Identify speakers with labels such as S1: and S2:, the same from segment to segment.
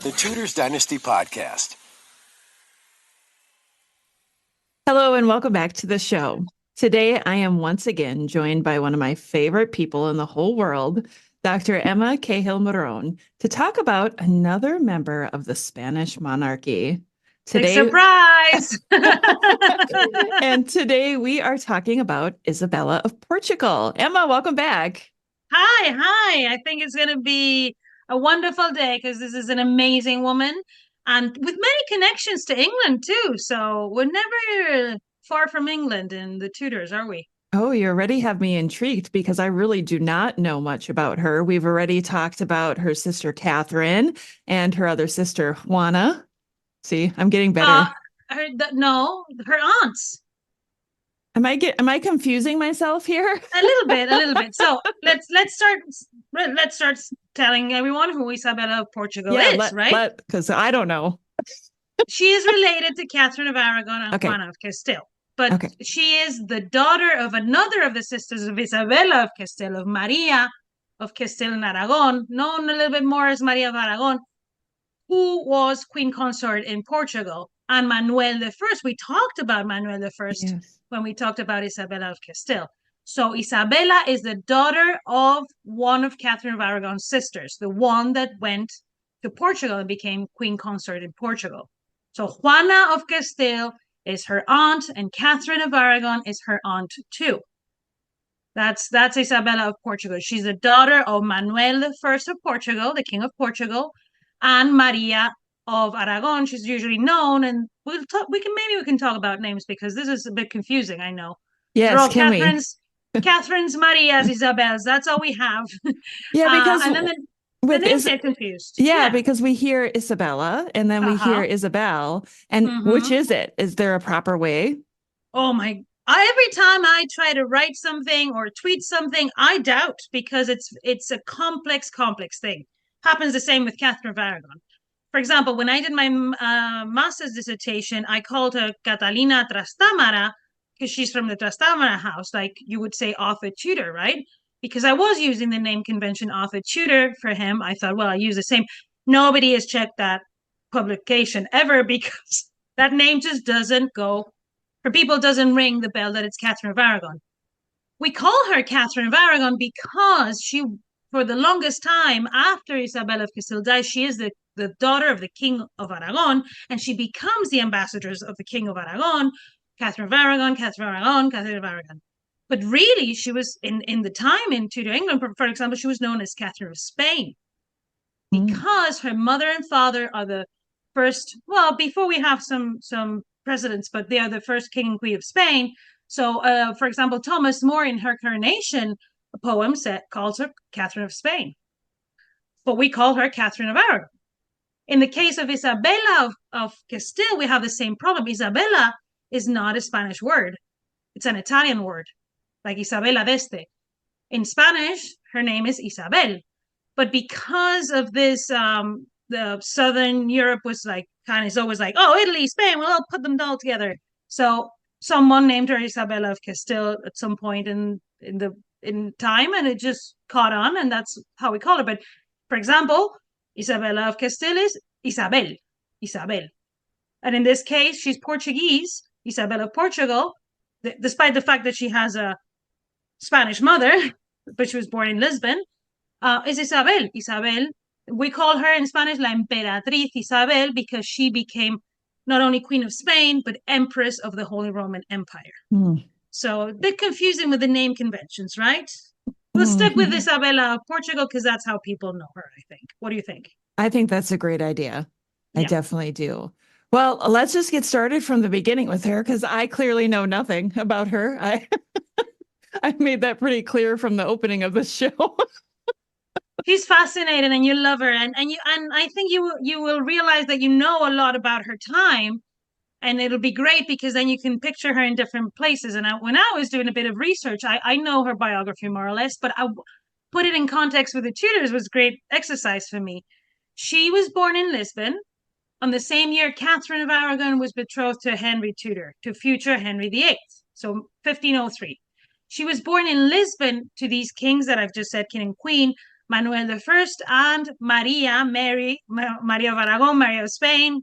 S1: The Tudors Dynasty Podcast.
S2: Hello and welcome back to the show. Today, I am once again joined by one of my favorite people in the whole world, Dr. Emma Cahill Marron, to talk about another member of the Spanish monarchy.
S3: Big surprise!
S2: And today we are talking about Isabella of Portugal. Emma, welcome back.
S3: Hi. I think it's going to be a wonderful day because this is an amazing woman and with many connections to England too. So we're never far from England and the Tudors, are we?
S2: Oh, you already have me intrigued because I really do not know much about her. We've already talked about her sister Catherine and her other sister Juana. See, I'm getting better.
S3: No, her aunts.
S2: Am I confusing myself here?
S3: A little bit. So let's start telling everyone who Isabella of Portugal is, right?
S2: Because I don't know.
S3: She is related to Katherine of Aragon and Juana of Castile. But she is the daughter of another of the sisters of Isabella of Castile, of Maria of Castile and Aragon, known a little bit more as Maria of Aragon, who was queen consort in Portugal. And Manuel I, we talked about Manuel I when we talked about Isabella of Castile. So Isabella is the daughter of one of Katherine of Aragon's sisters, the one that went to Portugal and became queen consort in Portugal. So Juana of Castile is her aunt, and Katherine of Aragon is her aunt too. That's Isabella of Portugal. She's the daughter of Manuel I of Portugal, the king of Portugal, and Maria of Aragon. She's usually known, and we can talk about names because this is a bit confusing. I know.
S2: Yes,
S3: Catherine's, Maria's, Isabel's. That's all we have.
S2: Yeah, because
S3: and then the names get confused.
S2: Yeah, because we hear Isabella and then we hear Isabel. And which is it? Is there a proper way?
S3: Oh my! Every time I try to write something or tweet something, I doubt because it's a complex thing. Happens the same with Katherine of Aragon. For example, when I did my master's dissertation, I called her Catalina Trastamara because she's from the Trastamara house, like you would say Arthur Tudor, right? Because I was using the name convention Arthur Tudor for him. I thought, well, I use the same. Nobody has checked that publication ever because that name just doesn't go, for people, doesn't ring the bell that it's Katherine of Aragon. We call her Katherine of Aragon because she, for the longest time after Isabella of Castile dies, she is the daughter of the King of Aragon, and she becomes the ambassadors of the King of Aragon, Katherine of Aragon, Katherine of Aragon. But really, she was, in the time in Tudor England, for example, she was known as Catherine of Spain because her mother and father are the first, well, before we have some presidents, but they are the first king and queen of Spain. So, for example, Thomas More in her coronation poem calls her Catherine of Spain. But we call her Catherine of Aragon. In the case of Isabella of Castile, we have the same problem. Isabella is not a Spanish word. It's an Italian word, like Isabella d'Este. In Spanish, her name is Isabel. But because of this, the Southern Europe was like, kind of is always like, oh, Italy, Spain, well, I'll put them all together. So someone named her Isabella of Castile at some point in time, and it just caught on, and that's how we call her. But for example, Isabella of Castile is Isabel. And in this case, she's Portuguese, Isabella of Portugal, despite the fact that she has a Spanish mother, but she was born in Lisbon, is Isabel. We call her in Spanish La Emperatriz Isabel because she became not only Queen of Spain, but Empress of the Holy Roman Empire. So a bit confusing with the name conventions, right? We'll stick with Isabella of Portugal because that's how people know her, I think. What do you think?
S2: I think that's a great idea. Yeah. I definitely do. Well, let's just get started from the beginning with her because I clearly know nothing about her. I made that pretty clear from the opening of the show.
S3: She's fascinating and you love her. And I think you will realize that you know a lot about her time. And it'll be great because then you can picture her in different places. And when I was doing a bit of research, I know her biography more or less, but I put it in context with the Tudors was great exercise for me. She was born in Lisbon on the same year Catherine of Aragon was betrothed to Henry Tudor, to future Henry VIII. So 1503. She was born in Lisbon to these kings that I've just said, king and queen, Manuel I and Maria of Aragon, Maria of Spain.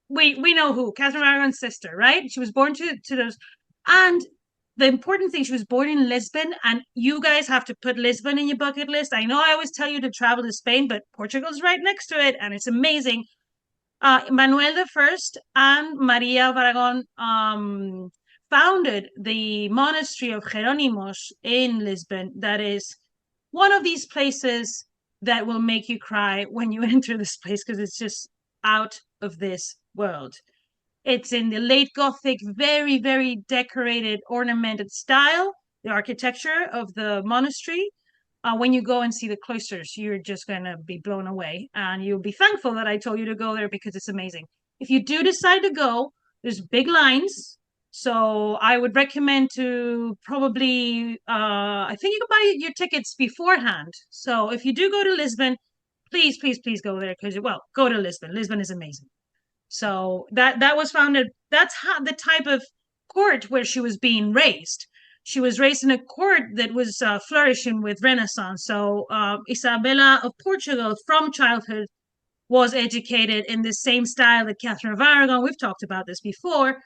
S3: We know who, Catherine of Aragon's sister, right? She was born to those. And the important thing, she was born in Lisbon, and you guys have to put Lisbon in your bucket list. I know I always tell you to travel to Spain, but Portugal's right next to it, and it's amazing. Manuel I and Maria of Aragon founded the monastery of Jerónimos in Lisbon. That is one of these places that will make you cry when you enter this place, because it's just out of this world. It's in the late Gothic, very, very decorated, ornamented style, the architecture of the monastery. When you go and see the cloisters, you're just going to be blown away. And you'll be thankful that I told you to go there, because it's amazing. If you do decide to go, there's big lines. So I would recommend to probably, I think you can buy your tickets beforehand. So if you do go to Lisbon, please, please, please go there, because, well, go to Lisbon. Lisbon is amazing. So that was founded, that's how, the type of court where she was being raised. She was raised in a court that was flourishing with Renaissance. So Isabella of Portugal, from childhood, was educated in the same style that Katherine of Aragon. We've talked about this before.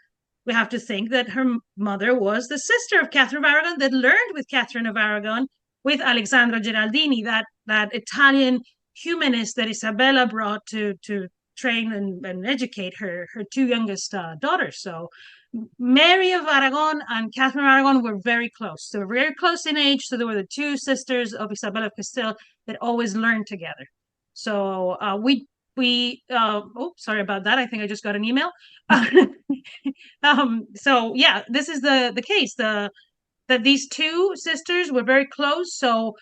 S3: We have to think that her mother was the sister of Katherine of Aragon, that learned with Katherine of Aragon, with Alessandro Geraldini, that Italian humanist that Isabella brought to train and educate her two youngest daughters. So Mary of Aragon and Catherine of Aragon were very close. They were very close in age. So they were the two sisters of Isabella of Castile that always learned together. So oh, sorry about that. I think I just got an email. So yeah, this is the case. That these two sisters were very close. So,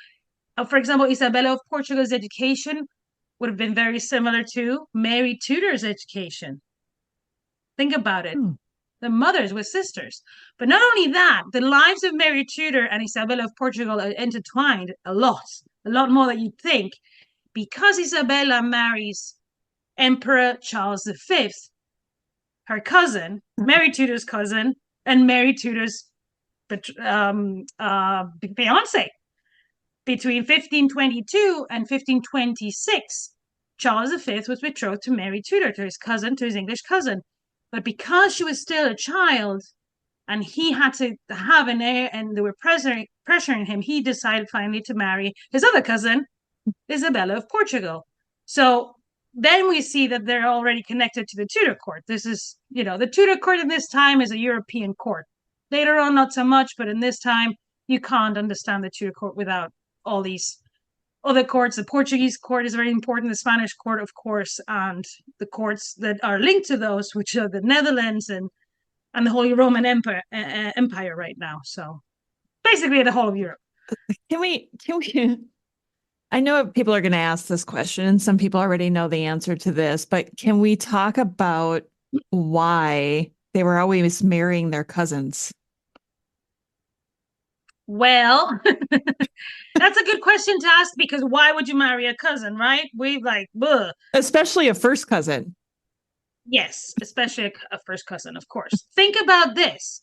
S3: for example, Isabella of Portugal's education would have been very similar to Mary Tudor's education. Think about it. The mothers were sisters. But not only that, the lives of Mary Tudor and Isabella of Portugal are intertwined a lot more than you'd think, because Isabella marries Emperor Charles V, her cousin, Mary Tudor's cousin, and Mary Tudor's fiance. Between 1522 and 1526, Charles V was betrothed to Mary Tudor, to his cousin, to his English cousin. But because she was still a child and he had to have an heir and they were pressuring him, he decided finally to marry his other cousin, Isabella of Portugal. So then we see that they're already connected to the Tudor court. This is, the Tudor court in this time is a European court. Later on, not so much, but in this time, you can't understand the Tudor court without all these other courts. The Portuguese court is very important, the Spanish court, of course, and the courts that are linked to those, which are the Netherlands and the Holy Roman Empire right now. So basically the whole of Europe.
S2: Can we, I know people are going to ask this question, and some people already know the answer to this, but can we talk about why they were always marrying their cousins?
S3: Well, that's a good question to ask, because why would you marry a cousin, right?
S2: Especially a first cousin.
S3: Yes, especially a first cousin, of course. Think about this.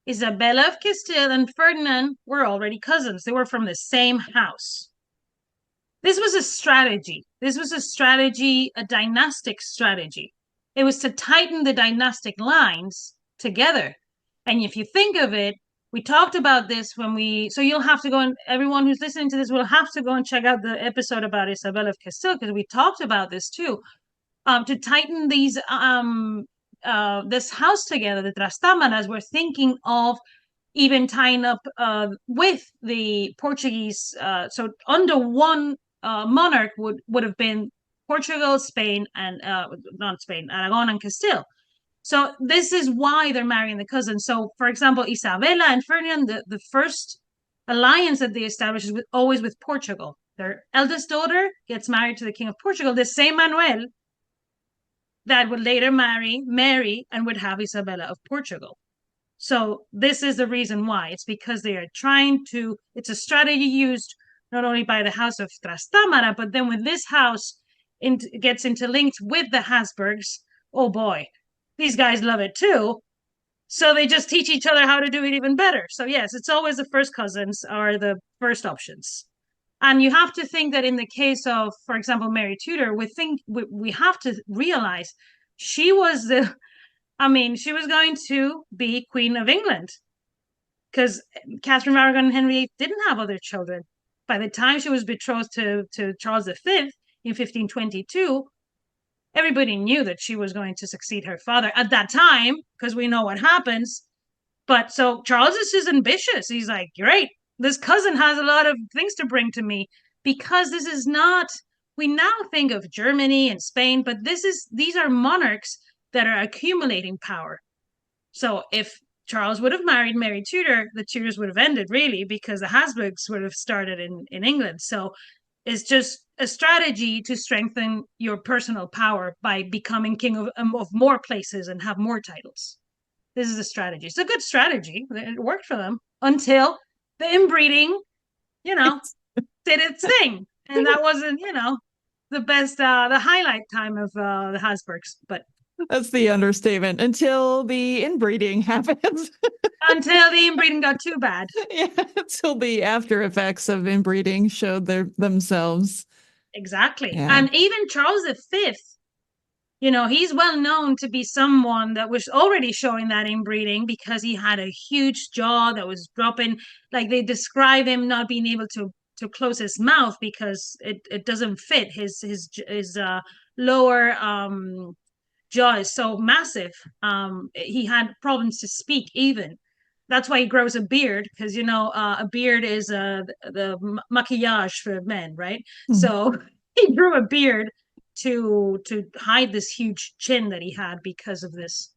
S3: Isabella of Castile and Ferdinand were already cousins. They were from the same house. This was a strategy. A dynastic strategy. It was to tighten the dynastic lines together. And if you think of it, we talked about this so you'll have to go, and everyone who's listening to this will have to go and check out the episode about Isabella of Castile, because we talked about this too. To tighten these this house together, the Trastámaras were thinking of even tying up with the Portuguese. So under one monarch would have been Portugal, Spain, and not Spain, Aragon and Castile. So this is why they're marrying the cousins. So, for example, Isabella and Ferdinand, the first alliance that they established is always with Portugal. Their eldest daughter gets married to the King of Portugal, the same Manuel that would later marry Mary and would have Isabella of Portugal. So this is the reason why. It's because they are trying to, it's a strategy used not only by the House of Trastámara, but then when this house gets interlinked with the Habsburgs, oh boy, these guys love it too. So they just teach each other how to do it even better. So yes, it's always the first cousins are the first options. And you have to think that in the case of, for example, Mary Tudor, we have to realize she was she was going to be Queen of England, because Catherine of Aragon and Henry VIII didn't have other children. By the time she was betrothed to Charles V in 1522, everybody knew that she was going to succeed her father at that time, because we know what happens. But so Charles is just ambitious. He's like, great, this cousin has a lot of things to bring to me, because this is not, we now think of Germany and Spain, but these are monarchs that are accumulating power. So if Charles would have married Mary Tudor, the Tudors would have ended, really, because the Habsburgs would have started in England. So it's just a strategy to strengthen your personal power by becoming king of more places and have more titles. This is a strategy. It's a good strategy. It worked for them until the inbreeding, did its thing. And that wasn't, the best, the highlight time of the Habsburgs. But
S2: that's the understatement. Until the inbreeding happens.
S3: Until the inbreeding got too bad.
S2: Yeah, until the after effects of inbreeding showed themselves.
S3: Exactly.
S2: Yeah.
S3: And even Charles V, he's well known to be someone that was already showing that inbreeding, because he had a huge jaw that was dropping. Like, they describe him not being able to close his mouth because it doesn't fit. His lower jaw is so massive. He had problems to speak even. That's why he grows a beard, because a beard is the maquillage for men, right? Mm-hmm. So he grew a beard to hide this huge chin that he had because of this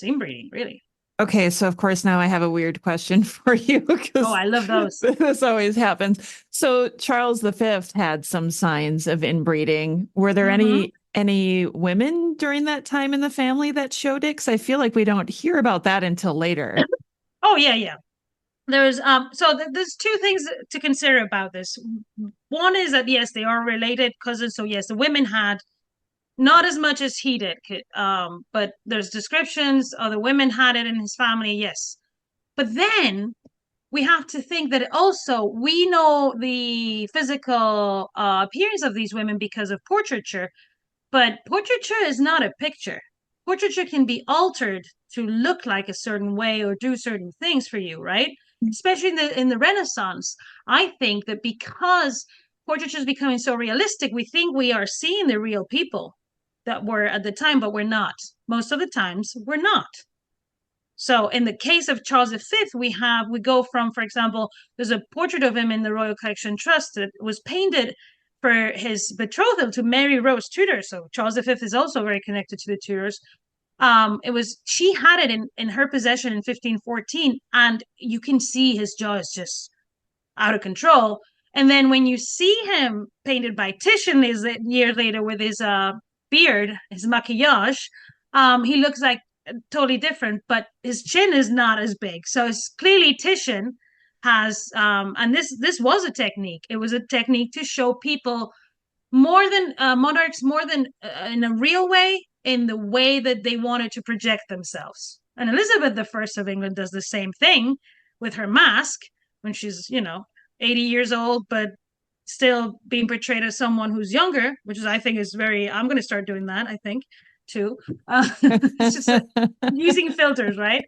S3: inbreeding, really.
S2: Okay, so of course now I have a weird question for you.
S3: Oh, I love those.
S2: This always happens. So Charles V had some signs of inbreeding. Were there any women during that time in the family that showed it? Because I feel like we don't hear about that until later.
S3: Oh, yeah. There's there's two things to consider about this. One is that, yes, they are related cousins. So yes, the women had not as much as he did, but there's descriptions other women had it in his family, yes. But then we have to think that also we know the physical appearance of these women because of portraiture, but portraiture is not a picture. Portraiture can be altered to look like a certain way or do certain things for you, right? Especially in the Renaissance. I think that because portraiture is becoming so realistic, we think we are seeing the real people that were at the time, but we're not. Most of the times, we're not. So in the case of Charles V, we go from, for example, there's a portrait of him in the Royal Collection Trust that was painted for his betrothal to Mary Rose Tudor. So Charles V is also very connected to the Tudors. She had it in her possession in 1514, and you can see his jaw is just out of control. And then when you see him painted by Titian years later with his beard, his maquillage, he looks like totally different, but his chin is not as big. So it's clearly Titian has, and this was a technique. It was a technique to show people more than monarchs, more than in a real way, in the way that they wanted to project themselves. And Elizabeth I of England does the same thing with her mask when she's, 80 years old, but still being portrayed as someone who's younger, which is, I think, is I'm going to start doing that, I think, too. It's just using filters, right?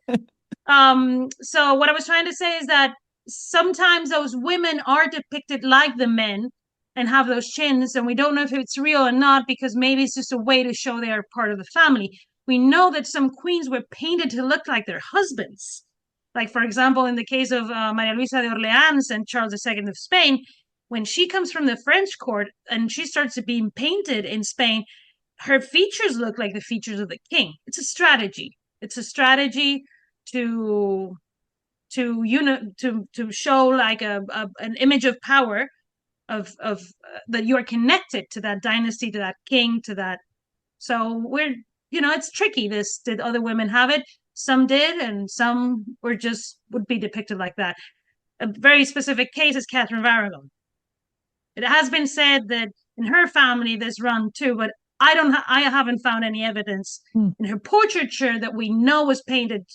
S3: So what I was trying to say is that sometimes those women are depicted like the men and have those chins, and we don't know if it's real or not, because maybe it's just a way to show they are part of the family. We know that some queens were painted to look like their husbands. Like, for example, in the case of Maria Luisa de Orleans and Charles II of Spain, when she comes from the French court and she starts being painted in Spain, her features look like the features of the king. It's a strategy. It's a strategy to show like an image of power, of that you are connected to that dynasty, to that king, to that. So it's tricky. Did other women have it? Some did, and some would be depicted like that. A very specific case is Katherine of Aragon. It has been said that in her family this run too, but I haven't found any evidence in her portraiture that we know was painted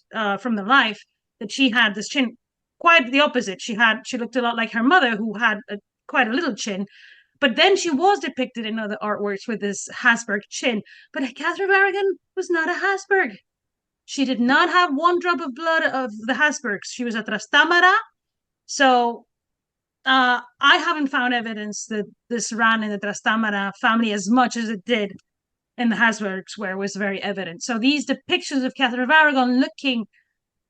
S3: from the life that she had this chin. Quite the opposite. She looked a lot like her mother, who had quite a little chin. But then she was depicted in other artworks with this Habsburg chin. But Catherine of Aragon was not a Habsburg. She did not have one drop of blood of the Habsburgs. She was a Trastámara. So I haven't found evidence that this ran in the Trastámara family as much as it did in the Habsburgs, where it was very evident. So these depictions of Catherine of Aragon looking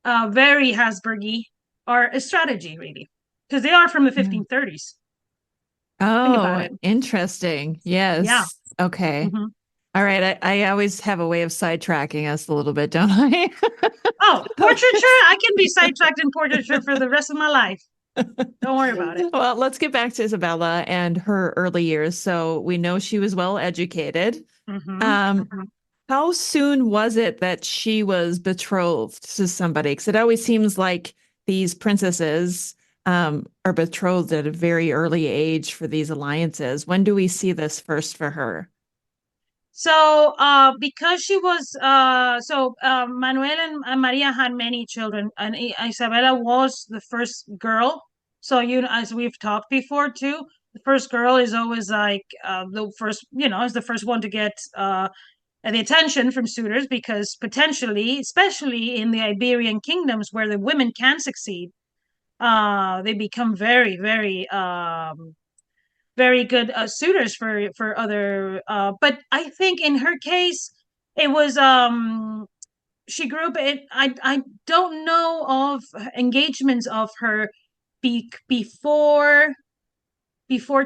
S3: very Habsburgy are a strategy, really, because they are from the 1530s. Think about
S2: Oh,
S3: it.
S2: interesting. Yes.
S3: Yeah.
S2: Okay.
S3: Mhm.
S2: All right. I always have a way of sidetracking us a little bit, don't I?
S3: Oh, portraiture. I can be sidetracked in portraiture for the rest of my life. Don't worry about it.
S2: Well, let's get back to Isabella and her early years. So we know she was well educated. Um, how soon was it that she was betrothed to somebody? Because it always seems like these princesses are betrothed at a very early age for these alliances. When do we see this first for her?
S3: So, because she was, Manuel and Maria had many children, and Isabella was the first girl. So, as we've talked before too, the first girl is always like the first, is the first one to get the attention from suitors because potentially, especially in the Iberian kingdoms where the women can succeed, they become very, very very good suitors for other but I think in her case it was she grew up I don't know of engagements of her before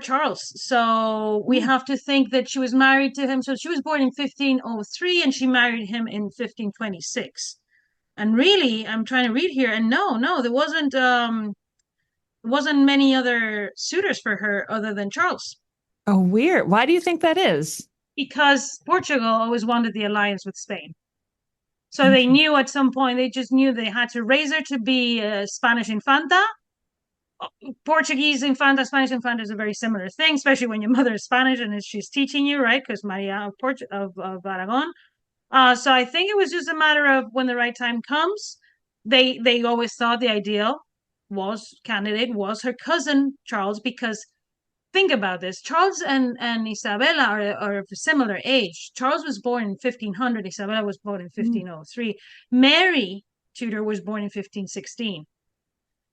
S3: Charles. So we have to think that she was married to him. So she was born in 1503 and she married him in 1526. And really, I'm trying to read here, and no, there wasn't many other suitors for her other than Charles.
S2: Oh, weird. Why do you think that is?
S3: Because Portugal always wanted the alliance with Spain. So they knew at some point, they just knew they had to raise her to be a Spanish infanta. Portuguese infanta, Spanish infanta is a very similar thing, especially when your mother is Spanish and she's teaching you, right? Because Maria of Aragon. So I think it was just a matter of when the right time comes. They always thought the ideal candidate was her cousin Charles, because think about this. Charles and Isabella are of a similar age. Charles was born in 1500. Isabella was born in 1503. Mary Tudor was born in 1516.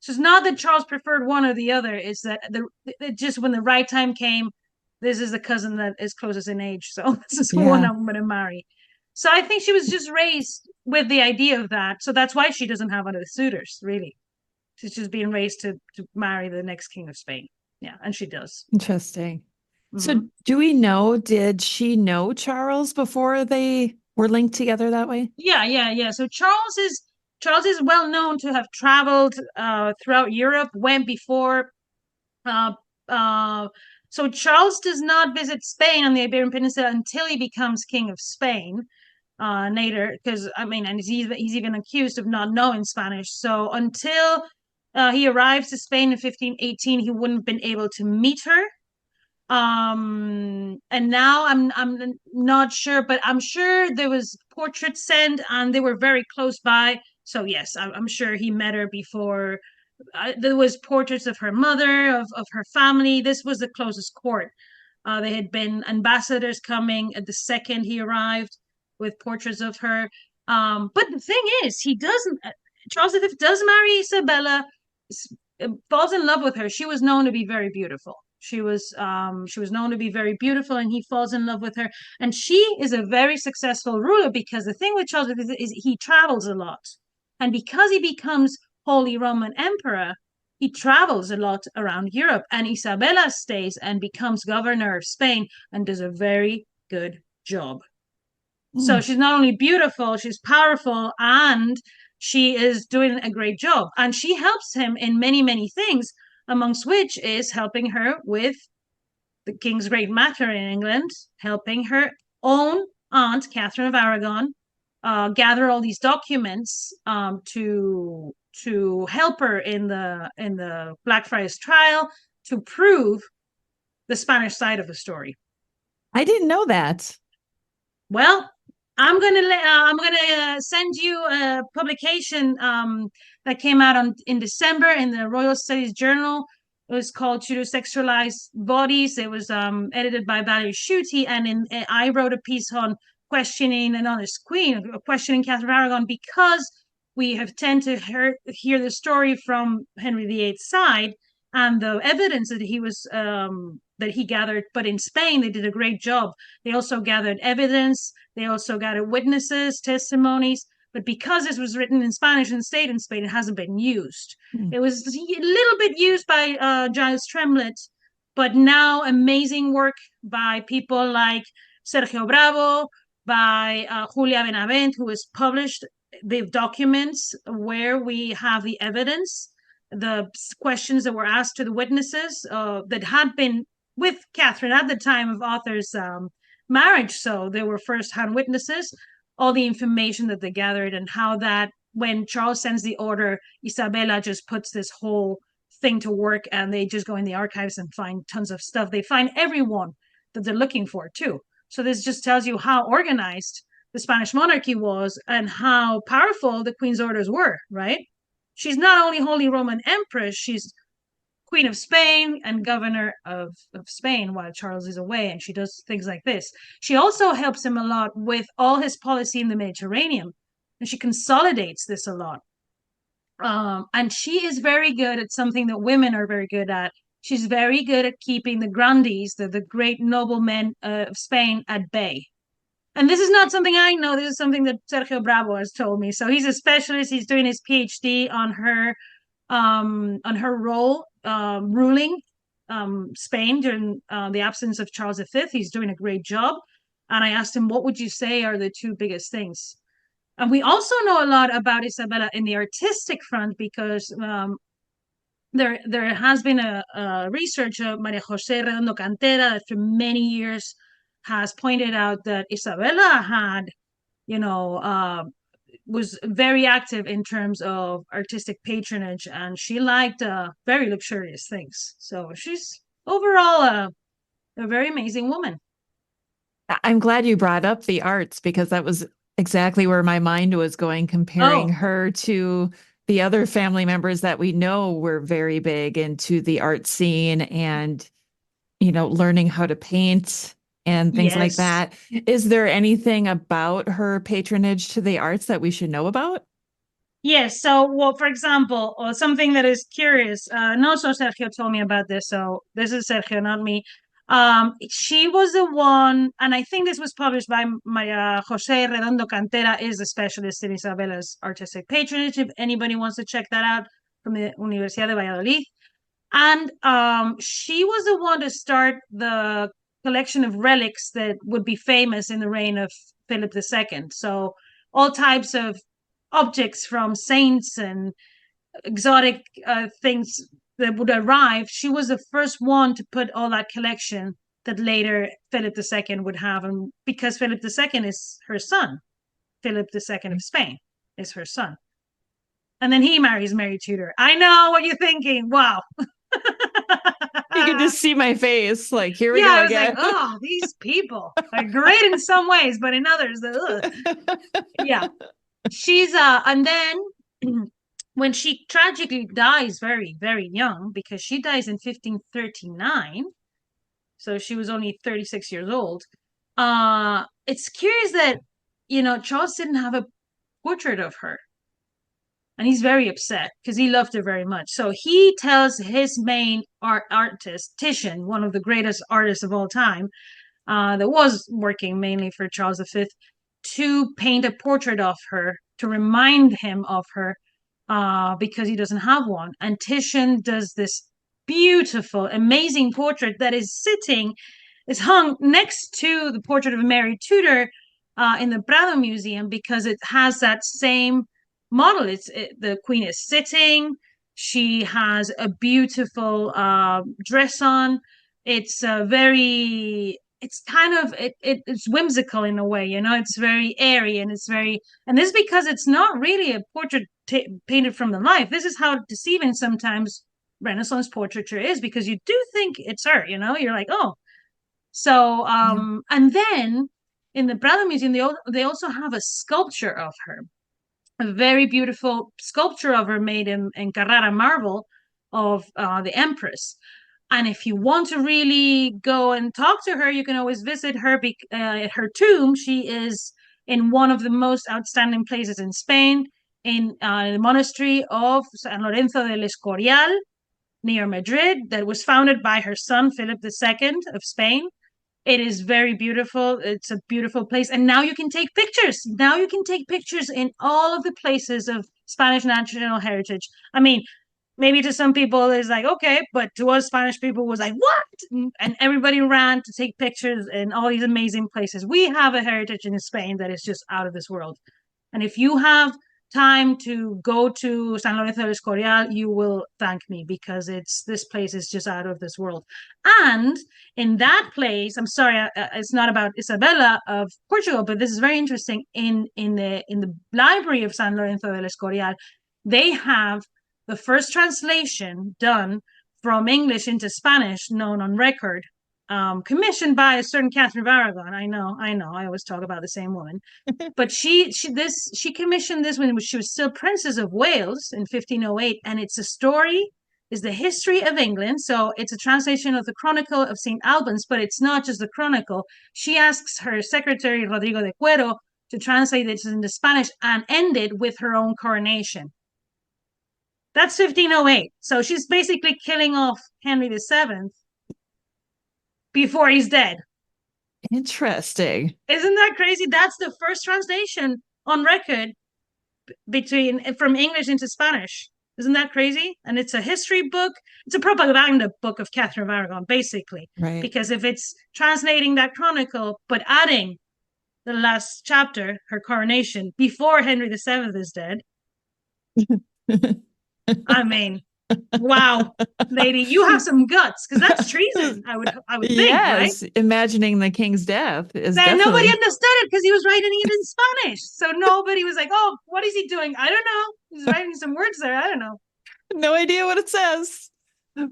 S3: So it's not that Charles preferred one or the other. It's that just when the right time came, this is the cousin that is closest in age. So this is the one I'm going to marry. So I think she was just raised with the idea of that. So that's why she doesn't have other suitors, really. She's just being raised to marry the next king of Spain. Yeah, and she does.
S2: Interesting. So do we know, did she know Charles before they were linked together that way?
S3: Yeah. So Charles is well known to have traveled throughout Europe, went before. So Charles does not visit Spain on the Iberian Peninsula until he becomes king of Spain later, because I mean, and he's even accused of not knowing Spanish. So until he arrives to Spain in 1518, he wouldn't have been able to meet her. And now I'm not sure, but I'm sure there was portraits sent and they were very close by. So yes, I'm sure he met her before. There was portraits of her mother, of her family. This was the closest court. They had been ambassadors coming at the second he arrived with portraits of her. But the thing is, he doesn't. Charles V does marry Isabella, falls in love with her. She was known to be very beautiful. She was known to be very beautiful, and he falls in love with her. And she is a very successful ruler, because the thing with Charles V is he travels a lot, and because he becomes Holy Roman Emperor, he travels a lot around Europe. And Isabella stays and becomes governor of Spain and does a very good job. So she's not only beautiful, she's powerful, and she is doing a great job. And she helps him in many, many things, amongst which is helping her with the king's great matter in England, helping her own aunt, Katherine of Aragon, gather all these documents to help her in the Blackfriars trial to prove the Spanish side of the story.
S2: I didn't know that.
S3: Well, I'm gonna send you a publication that came out in December in the Royal Studies Journal. It was called Pseudosexualized Bodies. It was edited by Valerie Schutte, and I wrote a piece on questioning an honest queen, questioning Catherine of Aragon, because we have tend to hear the story from Henry VIII's side and the evidence that he gathered. But in Spain, they did a great job. They also gathered evidence. They also gathered witnesses, testimonies. But because this was written in Spanish and stayed in Spain, it hasn't been used. It was a little bit used by Giles Tremlett, but now amazing work by people like Sergio Bravo, by Julia Benavent, who has published the documents where we have the evidence, the questions that were asked to the witnesses that had been with Catherine at the time of Arthur's marriage. So they were first-hand witnesses, all the information that they gathered, and how that when Charles sends the order, Isabella just puts this whole thing to work, and they just go in the archives and find tons of stuff. They find everyone that they're looking for too. So this just tells you how organized the Spanish monarchy was and how powerful the Queen's orders were, right? She's not only Holy Roman Empress, she's Queen of Spain and governor of Spain while Charles is away, and she does things like this. She also helps him a lot with all his policy in the Mediterranean, and she consolidates this a lot. And she is very good at something that women are very good at. She's very good at keeping the grandees, the great noblemen of Spain, at bay. And this is not something I know. This is something that Sergio Bravo has told me. So he's a specialist. He's doing his PhD on her role ruling Spain during the absence of Charles V. He's doing a great job. And I asked him, what would you say are the two biggest things? And we also know a lot about Isabella in the artistic front, because there has been a researcher, Maria Jose Redondo Cantera, that for many years has pointed out that Isabella had, was very active in terms of artistic patronage, and she liked very luxurious things. So she's overall a very amazing woman.
S2: I'm glad you brought up the arts, because that was exactly where my mind was going, comparing her to the other family members that we know were very big into the art scene and, learning how to paint and things like that. Is there anything about her patronage to the arts that we should know about?
S3: Yes. So, well, for example, something that is curious, no, so Sergio told me about this. So this is Sergio, not me. She was the one, and I think this was published by Maria Jose Redondo Cantera, is a specialist in Isabella's artistic patronage, if anybody wants to check that out, from the Universidad de Valladolid. And she was the one to start the collection of relics that would be famous in the reign of Philip II. So all types of objects from saints and exotic things that would arrive. She was the first one to put all that collection that later Philip II would have. And because Philip II is her son, Philip II of Spain is her son. And then he marries Mary Tudor. I know what you're thinking. Wow.
S2: You can just see my face. Like, here we go
S3: I was
S2: again.
S3: like, oh, these people are great in some ways, but in others, yeah. She's and then when she tragically dies very, very young, because she dies in 1539, so she was only 36 years old. It's curious that Charles didn't have a portrait of her, and he's very upset because he loved her very much. So he tells his main artist, Titian, one of the greatest artists of all time, that was working mainly for Charles V, to paint a portrait of her to remind him of her, because he doesn't have one. And Titian does this beautiful, amazing portrait that is hung next to the portrait of Mary Tudor in the Prado Museum, because it has that same model. The Queen is sitting. She has a beautiful dress on. It's it's whimsical in a way, it's very airy, and this because it's not really a portrait painted from the life. This is how deceiving sometimes Renaissance portraiture is, because you do think it's her, you're like, oh. So and then in the Prado Museum, they also have a sculpture of her, a very beautiful sculpture of her made in Carrara marble, the Empress. And if you want to really go and talk to her, you can always visit her at her tomb. She is in one of the most outstanding places in Spain, in the monastery of San Lorenzo del Escorial near Madrid, that was founded by her son, Philip II of Spain. It is very beautiful. It's a beautiful place. And now you can take pictures. Now you can take pictures in all of the places of Spanish national heritage. I mean, maybe to some people it's like, okay, but to us Spanish people was like, what? And everybody ran to take pictures in all these amazing places. We have a heritage in Spain that is just out of this world. And if you have time to go to San Lorenzo del Escorial, you will thank me, because this place is just out of this world. And in that place, I'm sorry, it's not about Isabella of Portugal, but this is very interesting. In the library of San Lorenzo del Escorial, they have the first translation done from English into Spanish, known on record, commissioned by a certain Katherine of Aragon. I know. I always talk about the same woman, but she commissioned this when she was still Princess of Wales in 1508, and it's a story. Is the history of England. So it's a translation of the Chronicle of St. Albans, but it's not just the Chronicle. She asks her secretary, Rodrigo de Cuero, to translate it into Spanish and ended with her own coronation. That's 1508. So she's basically killing off Henry VII before he's dead.
S2: Interesting.
S3: Isn't that crazy? That's the first translation on record from English into Spanish. Isn't that crazy? And it's a history book. It's a propaganda book of Katherine of Aragon, basically.
S2: Right.
S3: Because if it's translating that chronicle, but adding the last chapter, her coronation, before Henry VII is dead, I mean, wow, lady, you have some guts, because that's treason. I would think,
S2: yes,
S3: right?
S2: Imagining the king's death is
S3: then
S2: definitely...
S3: nobody understood it because he was writing it in Spanish. So nobody was like, "Oh, what is he doing? I don't know. He's writing some words there. I don't know.
S2: No idea what it says."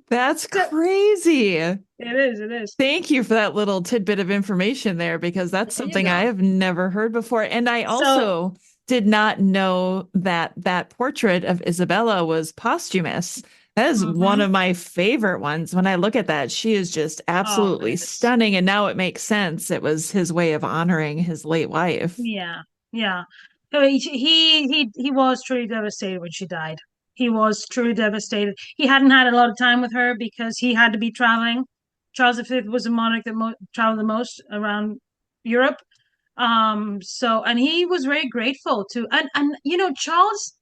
S2: That's crazy.
S3: It is. It is.
S2: Thank you for that little tidbit of information there, because that's something I have never heard before. And I also did not know that that portrait of Isabella was posthumous. That is one of my favorite ones. When I look at that, she is just absolutely stunning. And now it makes sense. It was his way of honoring his late wife.
S3: Yeah. Yeah. He was truly devastated when she died. He was truly devastated. He hadn't had a lot of time with her because he had to be traveling. Charles V was a monarch that traveled the most around Europe. And he was very grateful to, and Charles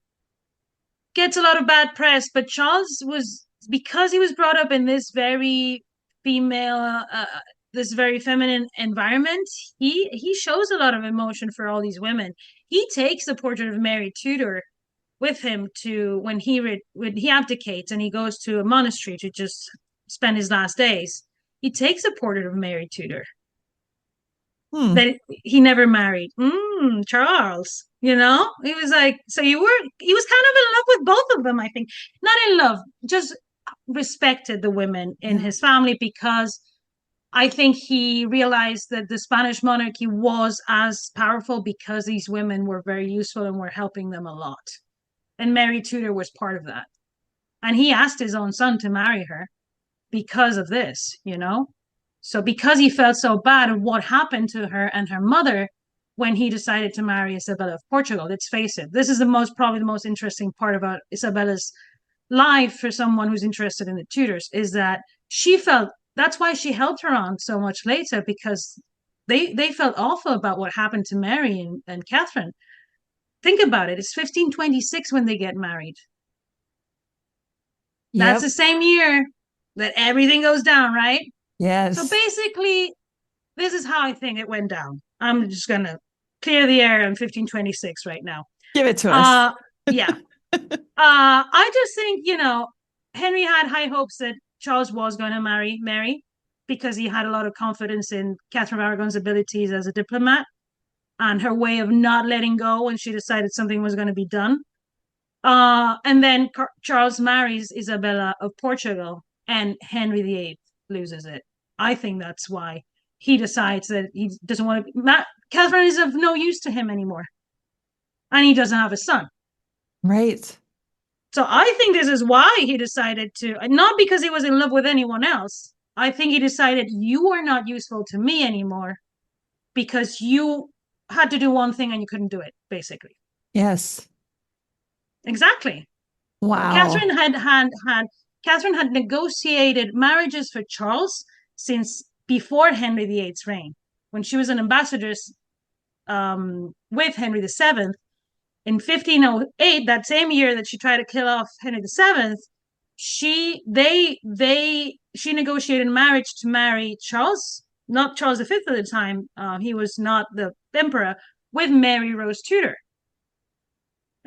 S3: gets a lot of bad press, but Charles was, because he was brought up in this very female, this very feminine environment, he shows a lot of emotion for all these women. He takes the portrait of Mary Tudor with him to when he abdicates and he goes to a monastery to just spend his last days. He takes a portrait of Mary Tudor that he never married. Charles, he was like, so he was kind of in love with both of them, I think. Not in love, just respected the women in his family, because I think he realized that the Spanish monarchy was as powerful because these women were very useful and were helping them a lot. And Mary Tudor was part of that. And he asked his own son to marry her because of this, So because he felt so bad of what happened to her and her mother when he decided to marry Isabella of Portugal, let's face it, this is probably the most interesting part about Isabella's life for someone who's interested in the Tudors, is that she felt, that's why she helped her on so much later, because they felt awful about what happened to Mary and Catherine. Think about it. It's 1526 when they get married. That's the same year that everything goes down, right?
S2: Yes.
S3: So basically, this is how I think it went down. I'm just going to clear the air on 1526 right now.
S2: Give it to us.
S3: Yeah. I just think, Henry had high hopes that Charles was going to marry Mary because he had a lot of confidence in Catherine of Aragon's abilities as a diplomat and her way of not letting go when she decided something was going to be done. And then Charles marries Isabella of Portugal, and Henry VIII loses it. I think that's why he decides that he doesn't want to. Catherine is of no use to him anymore, and he doesn't have a son.
S2: Right.
S3: So I think this is why he decided to, not because he was in love with anyone else. I think he decided, you are not useful to me anymore because you had to do one thing and you couldn't do it, basically.
S2: Yes.
S3: Exactly.
S2: Wow.
S3: Catherine had negotiated marriages for Charles since before Henry VIII's reign. When she was an ambassadress with Henry VII in 1508, that same year that she tried to kill off Henry VII, she negotiated marriage to marry Charles, not Charles V at the time. He was not the emperor, with Mary Rose Tudor.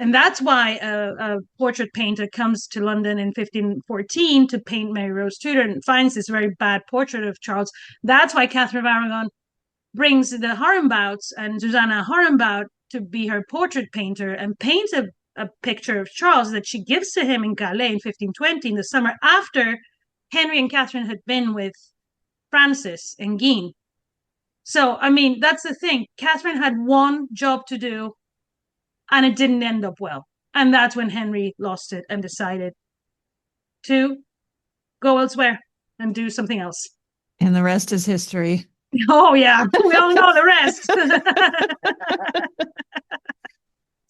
S3: And that's why a portrait painter comes to London in 1514 to paint Mary Rose Tudor and finds this very bad portrait of Charles. That's why Katherine of Aragon brings the Hornbouts and Susanna Hornbout to be her portrait painter and paints a picture of Charles that she gives to him in Calais in 1520, in the summer after Henry and Catherine had been with Francis and Guine. So, I mean, that's the thing. Catherine had one job to do and it didn't end up well. And that's when Henry lost it and decided to go elsewhere and do something else.
S2: And the rest is history.
S3: Oh, yeah. We all know the rest.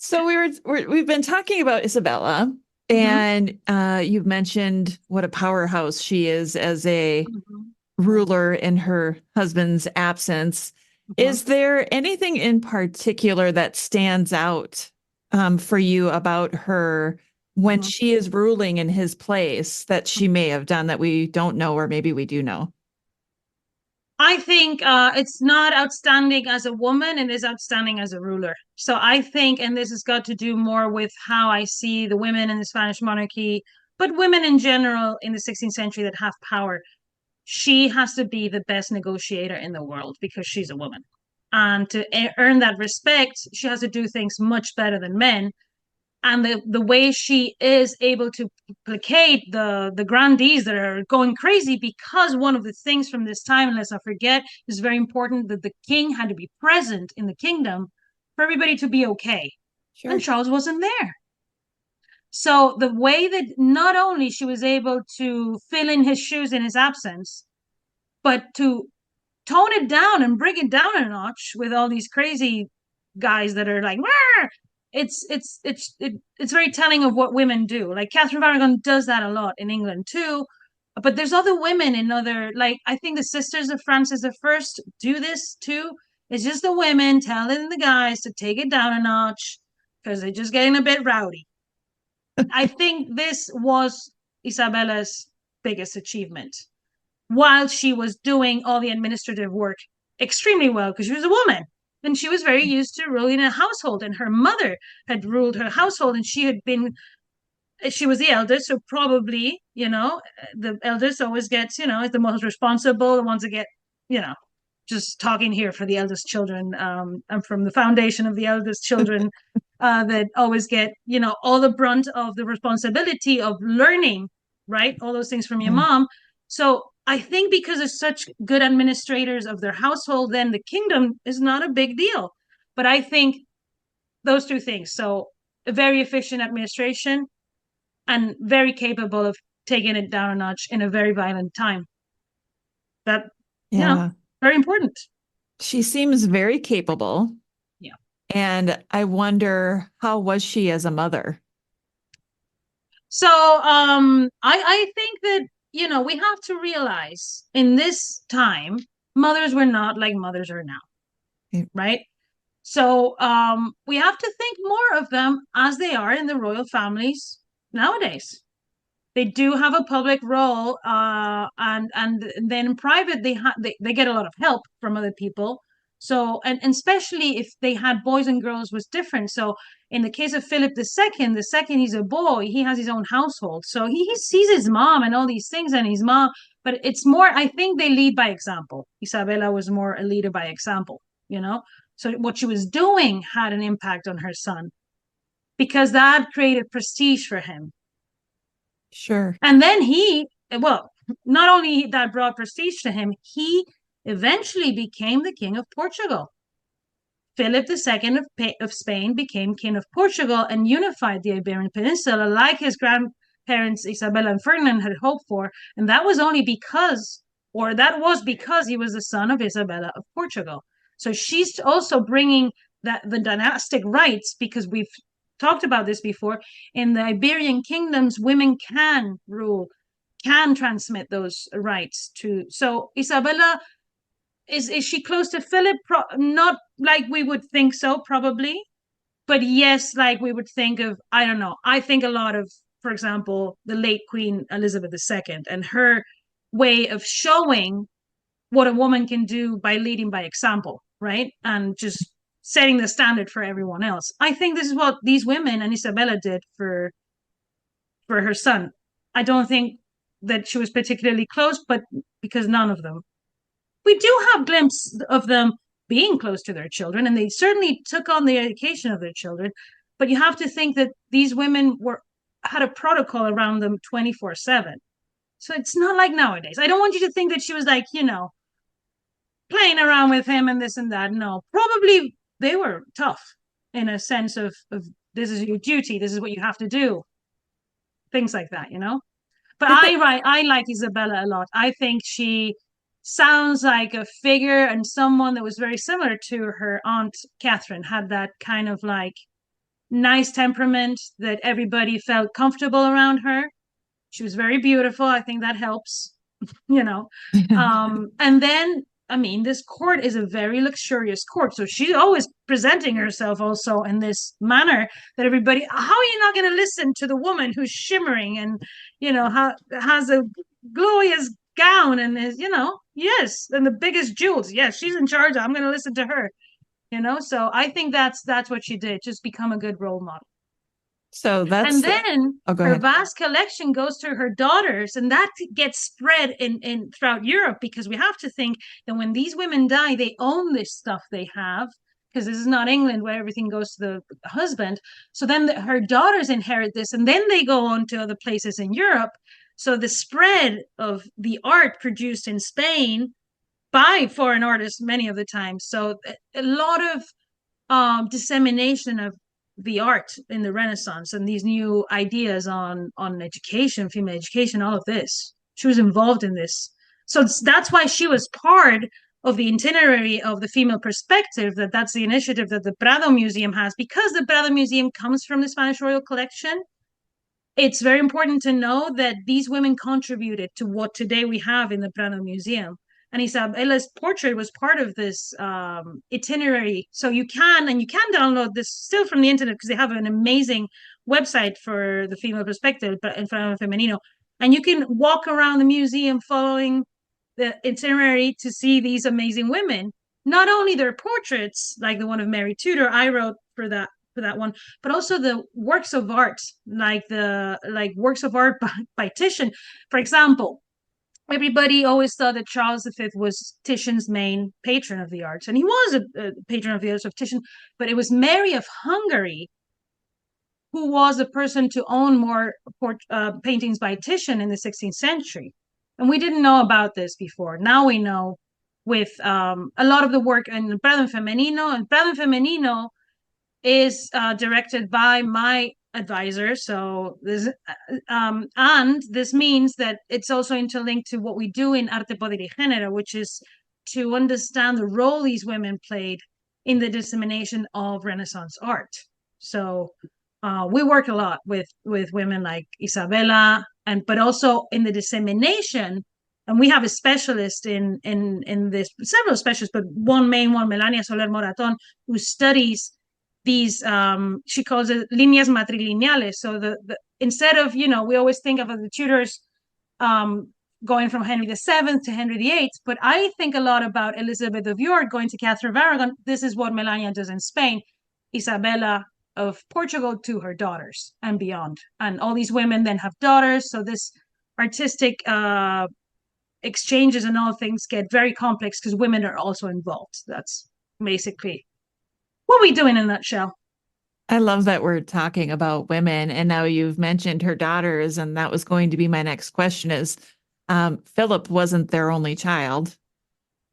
S2: So we've been talking about Isabella, and you've mentioned what a powerhouse she is as a ruler in her husband's absence. Is there anything in particular that stands out for you about her when she is ruling in his place that she may have done that we don't know, or maybe we do know?
S3: I think it's not outstanding as a woman, it is outstanding as a ruler. So I think, and this has got to do more with how I see the women in the Spanish monarchy, but women in general in the 16th century that have power. She has to be the best negotiator in the world because she's a woman. And to earn that respect, she has to do things much better than men. And the way she is able to placate the grandees that are going crazy, because one of the things from this time, unless I forget, is very important, that the king had to be present in the kingdom for everybody to be okay. Sure. And Charles wasn't there. So the way that not only she was able to fill in his shoes in his absence, but to tone it down and bring it down a notch with all these crazy guys that are like, Wah! it's very telling of what women do. Like Katherine of Aragon does that a lot in England too. But there's other women in other, like I think the sisters of Francis I do this too. It's just the women telling the guys to take it down a notch because they're just getting a bit rowdy. I think this was Isabella's biggest achievement, while she was doing all the administrative work extremely well because she was a woman and she was very used to ruling a household, and her mother had ruled her household and she was the eldest, so probably, the eldest always gets, the most responsible, the ones that get, just talking here for the eldest children. I'm from the foundation of the eldest children that always get, all the brunt of the responsibility of learning, right? All those things from your mom. So I think because they're such good administrators of their household, then the kingdom is not a big deal. But I think those two things, so a very efficient administration and very capable of taking it down a notch in a very violent time. That, very important.
S2: She seems very capable.
S3: Yeah.
S2: And I wonder, how was she as a mother?
S3: So I think that, we have to realize in this time, mothers were not like mothers are now, right? So we have to think more of them as they are in the royal families nowadays. They do have a public role, and then in private they get a lot of help from other people. So and especially if they had boys and girls was different. So in the case of Philip II, he's a boy, he has his own household. So he sees his mom and all these things and his mom, but it's more, I think they lead by example. Isabella was more a leader by example, So what she was doing had an impact on her son because that created prestige for him.
S2: Sure.
S3: And then not only that brought prestige to him, he eventually became the King of Portugal. Philip II of Spain became king of Portugal and unified the Iberian Peninsula like his grandparents Isabella and Ferdinand had hoped for. And that was because he was the son of Isabella of Portugal. So she's also bringing the dynastic rights, because we've talked about this before. In the Iberian kingdoms, women can rule, can transmit those rights to. So Isabella, is she close to Philip? Not like we would think so, probably. But yes, like we would think of, I don't know. I think a lot of, for example, the late Queen Elizabeth II and her way of showing what a woman can do by leading by example, right? And just setting the standard for everyone else. I think this is what these women and Isabella did for her son. I don't think that she was particularly close, but because none of them. We do have glimpses of them being close to their children, and they certainly took on the education of their children. But you have to think that these women had a protocol around them 24/7. So it's not like nowadays. I don't want you to think that she was like, playing around with him and this and that. No, probably they were tough in a sense of this is your duty, this is what you have to do, things like that, But I like Isabella a lot. I think she sounds like a figure and someone that was very similar to her aunt Catherine, had that kind of like nice temperament that everybody felt comfortable around her. She was very beautiful. I think that helps, and then, I mean, this court is a very luxurious court. So she's always presenting herself also in this manner that everybody, how are you not going to listen to the woman who's shimmering and, has a glorious gown and is, yes, and the biggest jewels. Yes, she's in charge. I'm going to listen to her, So I think that's what she did, just become a good role model.
S2: So
S3: and then her
S2: ahead.
S3: vast collection goes to her daughters, and that gets spread in throughout Europe, because we have to think that when these women die, they own this stuff they have, because this is not England where everything goes to the husband. So then her daughters inherit this, and then they go on to other places in Europe. So the spread of the art produced in Spain by foreign artists many of the time. So a lot of dissemination of the art in the Renaissance and these new ideas on education, female education, all of this. She was involved in this. So that's why she was part of the itinerary of the female perspective, that's the initiative that the Prado Museum has, because the Prado Museum comes from the Spanish Royal Collection. It's very important to know that these women contributed to what today we have in the Prado Museum. And Isabella's portrait was part of this itinerary. So you can download this still from the internet, because they have an amazing website for the female perspective, in Prado Femenino. And you can walk around the museum following the itinerary to see these amazing women. Not only their portraits, like the one of Mary Tudor, I wrote for that one, but also the works of art, like works of art by Titian, for example. Everybody always thought that Charles V was Titian's main patron of the arts, and he was a patron of the arts of Titian, but it was Mary of Hungary who was the person to own more paintings by Titian in the 16th century. And we didn't know about this before. Now we know, with a lot of the work in Prado Femenino. And Prado Femenino is directed by my advisor. So this and this means that it's also interlinked to what we do in Arte, Poder y Género, which is to understand the role these women played in the dissemination of Renaissance art. So we work a lot with women like Isabella, but also in the dissemination. And we have a specialist in this, several specialists, but one main one, Melania Soler Moraton, who studies these, she calls it líneas matrilineales. So the instead of, we always think of the Tudors going from Henry VII to Henry VIII, but I think a lot about Elizabeth of York going to Katherine of Aragon. This is what Melania does in Spain. Isabella of Portugal to her daughters and beyond. And all these women then have daughters. So this artistic exchanges and all things get very complex because women are also involved. That's basically what we do in a nutshell.
S2: I love that we're talking about women, and now you've mentioned her daughters, and that was going to be my next question is, Philip wasn't their only child.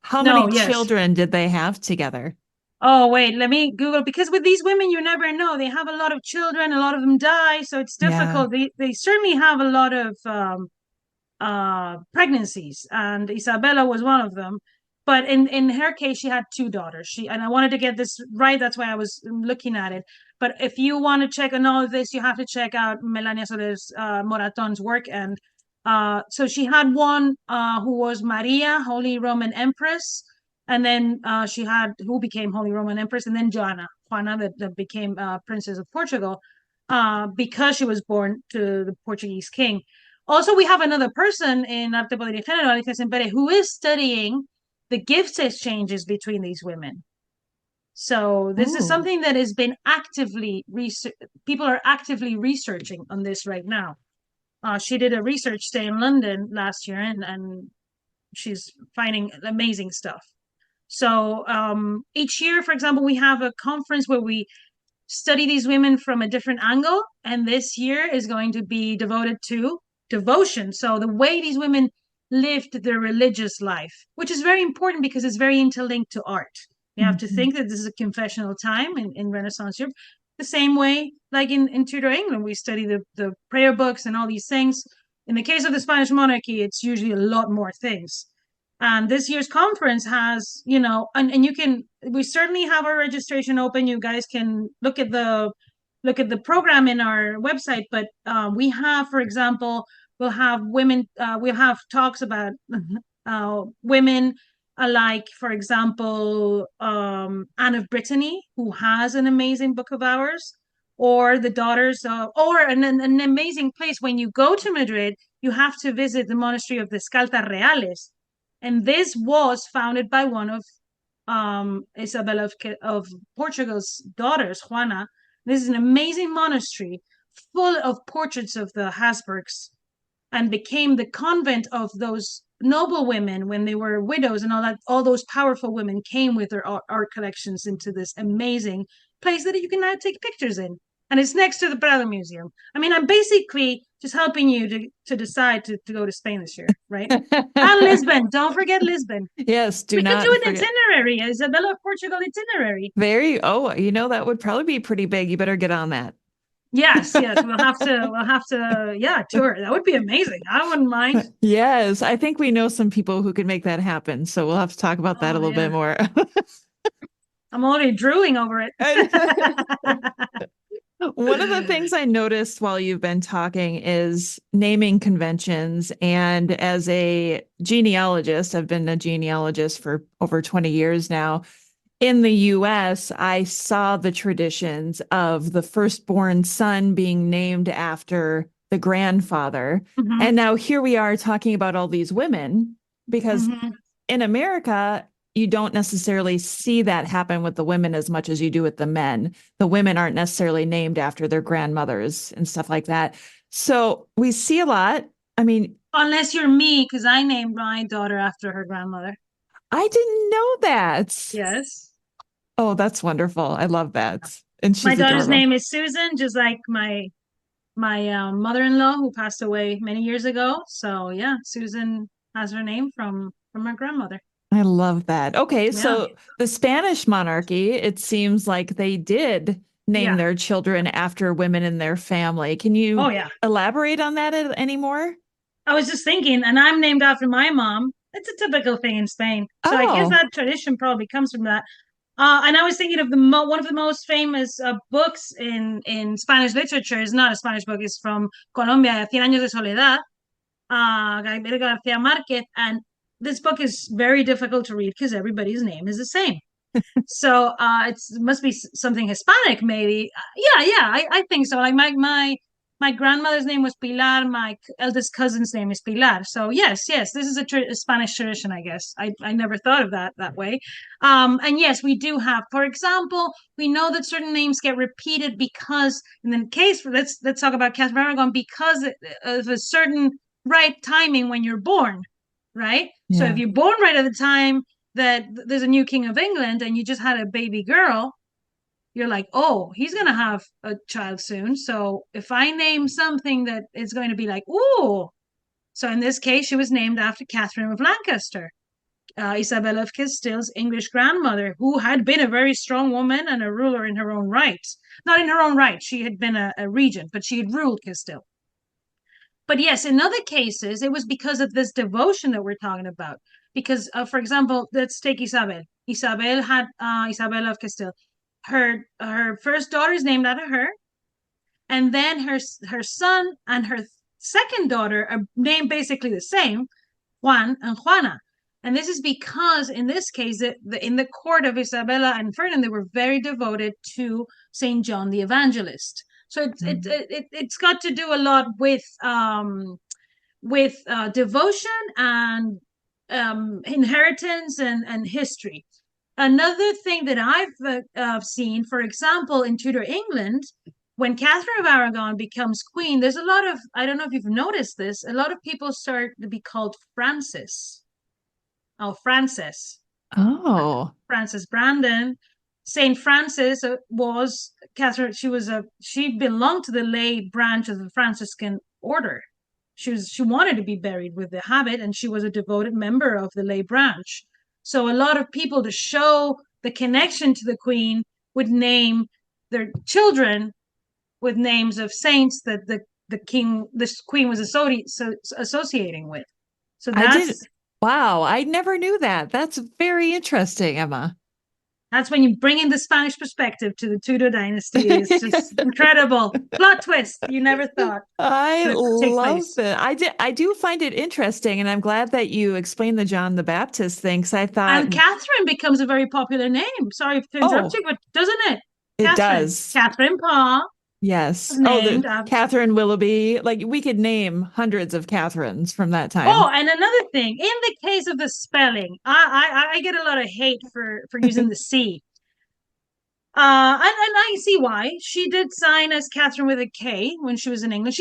S2: How many children did they have together?
S3: Oh, wait, let me Google because with these women, you never know. They have a lot of children, a lot of them die, so it's
S2: Yeah.
S3: difficult. They certainly have a lot of pregnancies, and Isabella was one of them. But in her case, she had two daughters. She and I wanted to get this right. That's why I was looking at it. But if you want to check on all of this, you have to check out Melania Soles Moraton's work. And so she had one who was Maria, Holy Roman Empress, and then she had who became Holy Roman Empress, and then Juana that became Princess of Portugal, because she was born to the Portuguese king. Also, we have another person in Arte, Poder y Género, Alicia Sempere, who is studying the gift exchanges between these women. So this is
S2: Ooh.
S3: something that has been actively people are actively researching on this right now. She did a research stay in London last year, and she's finding amazing stuff. So each year, for example, we have a conference where we study these women from a different angle. And this year is going to be devoted to devotion. So the way these women lived their religious life, which is very important because it's very interlinked to art. You have to
S2: Mhm.
S3: think that this is a confessional time in Renaissance Europe. The same way, like in Tudor England, we study the prayer books and all these things. In the case of the Spanish monarchy, it's usually a lot more things. And this year's conference has, and you can, we certainly have our registration open. You guys can look at the program in our website. But we have, for example, we'll have talks about women, like, for example, Anne of Brittany, who has an amazing book of hours, or the daughters of, or an amazing place. When you go to Madrid, you have to visit the monastery of the Scaltas Reales, and this was founded by one of Isabella of Portugal's daughters, Juana. This is an amazing monastery full of portraits of the Habsburgs, and became the convent of those noble women when they were widows, and all that. All those powerful women came with their art collections into this amazing place that you can now take pictures in. And it's next to the Prado Museum. I mean, I'm basically just helping you to decide to go to Spain this year, right? And Lisbon. Don't forget Lisbon.
S2: Yes, do
S3: We could do
S2: not
S3: an
S2: forget.
S3: itinerary, Isabella of Portugal itinerary.
S2: That would probably be pretty big. You better get on that.
S3: Yes, yes, yeah, tour. That would be amazing. I wouldn't mind.
S2: Yes, I think we know some people who could make that happen. So we'll have to talk about that a
S3: Oh
S2: little bit
S3: yeah.
S2: more.
S3: I'm already drooling over it.
S2: One of the things I noticed while you've been talking is naming conventions. And as a genealogist, I've been a genealogist for over 20 years now. In the US, I saw the traditions of the firstborn son being named after the grandfather.
S3: Mhm,
S2: And now here we are talking about all these women because
S3: mhm.
S2: in America, you don't necessarily see that happen with the women as much as you do with the men. The women aren't necessarily named after their grandmothers and stuff like that. So we see a lot. I mean,
S3: Unless you're me, because I named my daughter after her grandmother.
S2: I didn't know that.
S3: Yes.
S2: Oh, that's wonderful. I love that. And
S3: My
S2: she's
S3: daughter's
S2: adorable.
S3: name is Susan, just like my mother-in-law who passed away many years ago. So yeah, Susan has her name from her grandmother.
S2: I love that. Okay,
S3: Yeah.
S2: so the Spanish monarchy, it seems like they did name
S3: Yeah.
S2: their children after women in their family. Can
S3: Oh
S2: you
S3: yeah.
S2: elaborate on that anymore?
S3: I was just thinking, and I'm named after my mom. It's a typical thing in Spain. So I guess
S2: Oh,
S3: that tradition probably comes from that. And I was thinking of one of the most famous books in Spanish literature. Is not a Spanish book. It's from Colombia, Cien Años de Soledad, Gabriel García Márquez. And this book is very difficult to read because everybody's name is the same. So it must be something Hispanic, maybe. I think so. Like my grandmother's name was Pilar. My eldest cousin's name is Pilar. So yes, this is a Spanish tradition, I guess. I never thought of that way. And yes, we do have, for example, we know that certain names get repeated because, in the case, let's talk about Catherine of Aragon, because of a certain right timing when you're born, right? So if
S2: yeah.
S3: you're born right at the time that there's a new king of England and you just had a baby girl, you're like, oh, he's going to have a child soon. So if I name something that is going to be like, ooh. So in this case, she was named after Catherine of Lancaster. Isabella of Castile's English grandmother, who had been a very strong woman and a ruler in her own right. Not in her own right, she had been a regent, but she had ruled Castile. But yes, in other cases, it was because of this devotion that we're talking about. Because, for example, let's take Isabel. Isabel had Isabella of Castile. Her first daughter is named after her, and then her son and her second daughter are named basically the same, Juan and Juana. And this is because, in this case, in the court of Isabella and Ferdinand, they were very devoted to Saint John the Evangelist. So it's got to do a lot with devotion and inheritance and history. Another thing that I've seen, for example, in Tudor England, when Catherine of Aragon becomes queen, there's a lot of, I don't know if you've noticed this, a lot of people start to be called Francis. Oh, Frances.
S2: Oh.
S3: Frances Brandon. Saint Francis was Catherine. She belonged to the lay branch of the Franciscan order. She wanted to be buried with the habit, and she was a devoted member of the lay branch. So a lot of people, to show the connection to the queen, would name their children with names of saints that the queen was associating with. So
S2: wow, I never knew that. That's very interesting, Emma.
S3: That's when you bring in the Spanish perspective to the Tudor dynasty. It's just incredible. Plot twist you never thought.
S2: I love it. I do find it interesting, and I'm glad that you explained the John the Baptist thing, because I thought...
S3: And Catherine becomes a very popular name. Sorry to interrupt you, but doesn't it?
S2: It does.
S3: Catherine Parr.
S2: Yes. Catherine Willoughby. Like, we could name hundreds of Catherines from that time.
S3: Oh, and another thing, in the case of the spelling, I get a lot of hate for using the C. And I see why. She did sign as Catherine with a K when she was in England.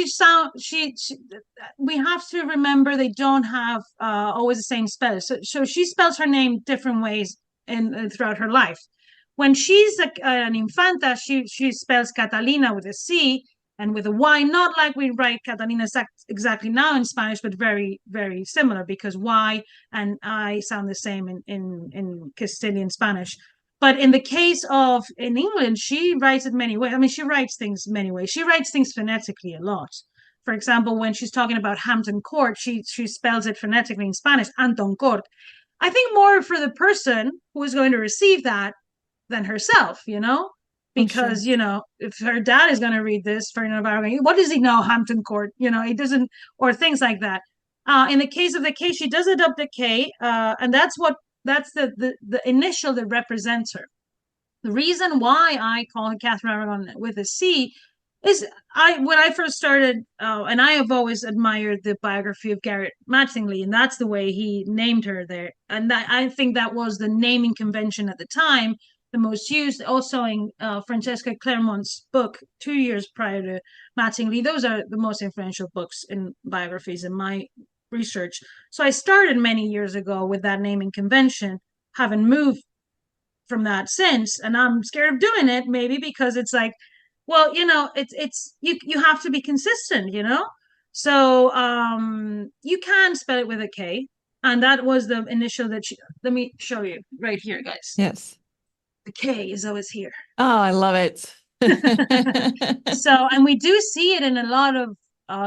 S3: We have to remember they don't have always the same spell. So she spells her name different ways throughout her life. When she's an infanta, she spells Catalina with a C and with a Y, not like we write Catalina exactly now in Spanish, but very, very similar, because Y and I sound the same in Castilian Spanish. But in the case of in England, she writes it many ways. I mean, she writes things many ways. She writes things phonetically a lot. For example, when she's talking about Hampton Court, she spells it phonetically in Spanish, Hampton Court. I think more for the person who is going to receive that than herself, because, sure. If her dad is going to read this, Ferdinand of Aragon, what does he know, Hampton Court? He doesn't, or things like that. In the case of the K, she does adopt a K, and that's the initial that represents her. The reason why I call her Catherine Aragon with a C is when I first started, and I have always admired the biography of Garrett Mattingly, and that's the way he named her there. And I think that was the naming convention at the time, the most used. Also in Francesca Claremont's book 2 years prior to Mattingly, those are the most influential books in biographies in my research. So I started many years ago with that naming convention, haven't moved from that since, and I'm scared of doing it, maybe because it's like, well, it's you have to be consistent, so you can spell it with a K, and that was the initial that let me show you right here, guys.
S2: Yes,
S3: the K is always here.
S2: Oh, I love it.
S3: So, and we do see it in a lot of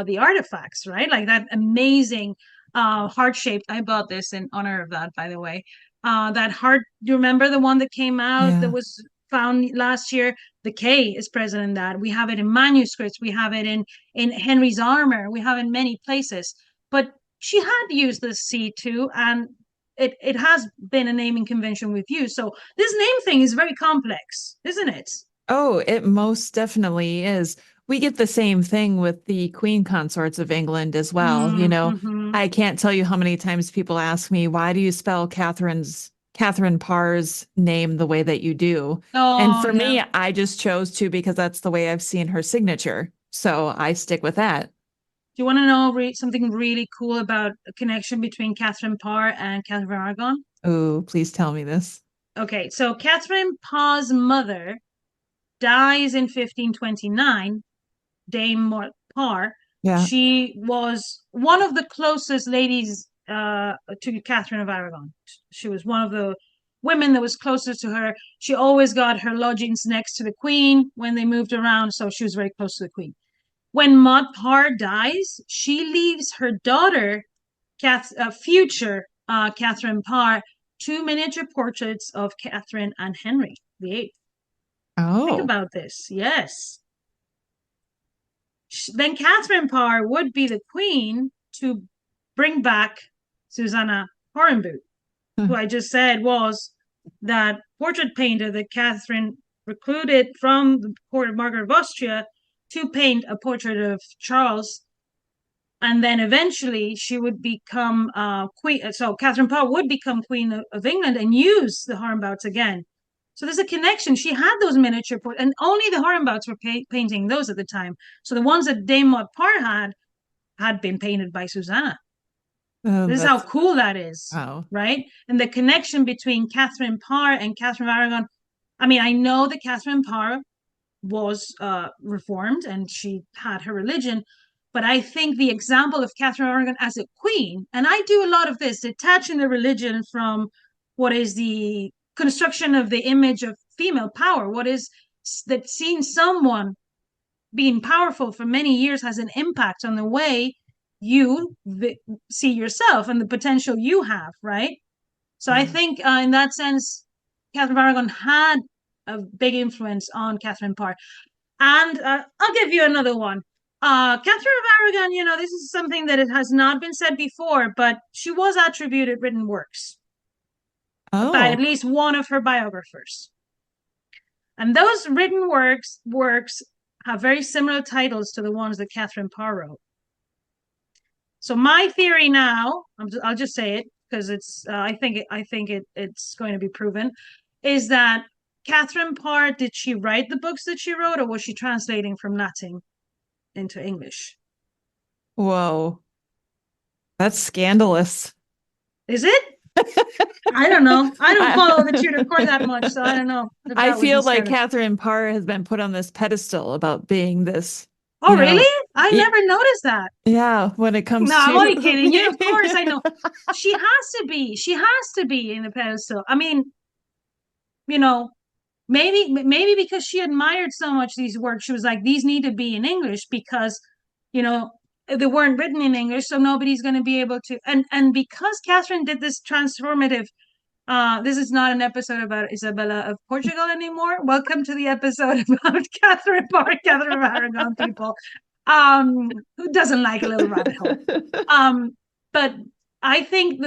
S3: the artifacts, right? Like that amazing heart-shaped, I bought this in honor of that, by the way. That heart, do you remember the one that came out that was found last year? The K is present in that. We have it in manuscripts. We have it in Henry's armor. We have it in many places. But she had used the C too, and it has been a naming convention we've used. So this name thing is very complex, isn't it?
S2: Oh, it most definitely is. We get the same thing with the Queen Consorts of England as well. I can't tell you how many times people ask me, why do you spell Catherine Parr's name the way that you do? And for me, I just chose to, because that's the way I've seen her signature. So I stick with that.
S3: Do you want to know something really cool about a connection between Catherine Parr and Catherine of Aragon?
S2: Oh, please tell me this.
S3: Okay, so Catherine Parr's mother dies in 1529, Dame Parr. Yeah. She was one of the closest ladies to Catherine of Aragon. She was one of the women that was closest to her. She always got her lodgings next to the queen when they moved around, so she was very close to the queen. When Maud Parr dies, she leaves her daughter, future Catherine Parr, 2 miniature portraits of Catherine and Henry VIII. Think
S2: Oh,
S3: about this. Yes. Then Catherine Parr would be the queen to bring back Susanna Horenboot, who I just said was that portrait painter that Catherine recruited from the court of Margaret of Austria to paint a portrait of Charles. And then eventually she would become queen. So Catherine Parr would become queen of England and use the Horenbouts again. So there's a connection. She had those miniature portraits, and only the Horenbouts were painting those at the time. So the ones that Dame Maud Parr had been painted by Susanna. This is how cool that is, right? And the connection between Catherine Parr and Catherine of Aragon. I mean, I know that Catherine Parr was reformed and she had her religion, but I think the example of Catherine of Aragon as a queen, and I do a lot of this, detaching the religion from what is the construction of the image of female power, what is that seeing someone being powerful for many years has an impact on the way you see yourself and the potential you have, right? So I think in that sense, Catherine of Aragon had a big influence on Catherine Parr. And I'll give you another one. Catherine of Aragon, you know, this is something that it has not been said before, but she was attributed written works by at least one of her biographers. And those written works have very similar titles to the ones that Catherine Parr wrote. So my theory now, I'll just say it because it's I think it's going to be proven, is that Catherine Parr, did she write the books that she wrote, or was she translating from Latin into English?
S2: Whoa. That's scandalous.
S3: Is it? I don't know. I don't follow the Tudor court that much, so I don't know.
S2: I feel like Catherine Parr has been put on this pedestal about being this.
S3: Oh, really? I never noticed that.
S2: Yeah, when it comes
S3: to...
S2: No,
S3: I'm only kidding. Yeah, of course, I know. She has to be. She has to be in the pedestal. I mean, you know, maybe because she admired so much these works, she was like, these need to be in English because, you know, they weren't written in English, so nobody's going to be able to. And because Catherine did this transformative, this is not an episode about Isabella of Portugal anymore. Welcome to the episode about Catherine Parr, Catherine of Aragon, people. Who doesn't like a little rabbit hole? But I think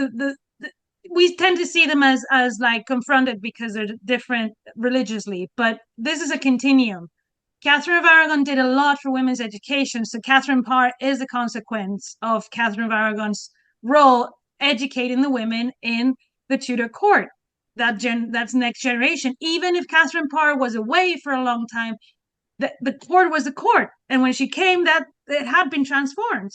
S3: we tend to see them as like confronted because they're different religiously, but this is a continuum. Catherine of Aragon did a lot for women's education, so Catherine Parr is a consequence of Catherine of Aragon's role educating the women in the Tudor court. That's next generation. Even if Catherine Parr was away for a long time, the court was the court, and when she came, that it had been transformed.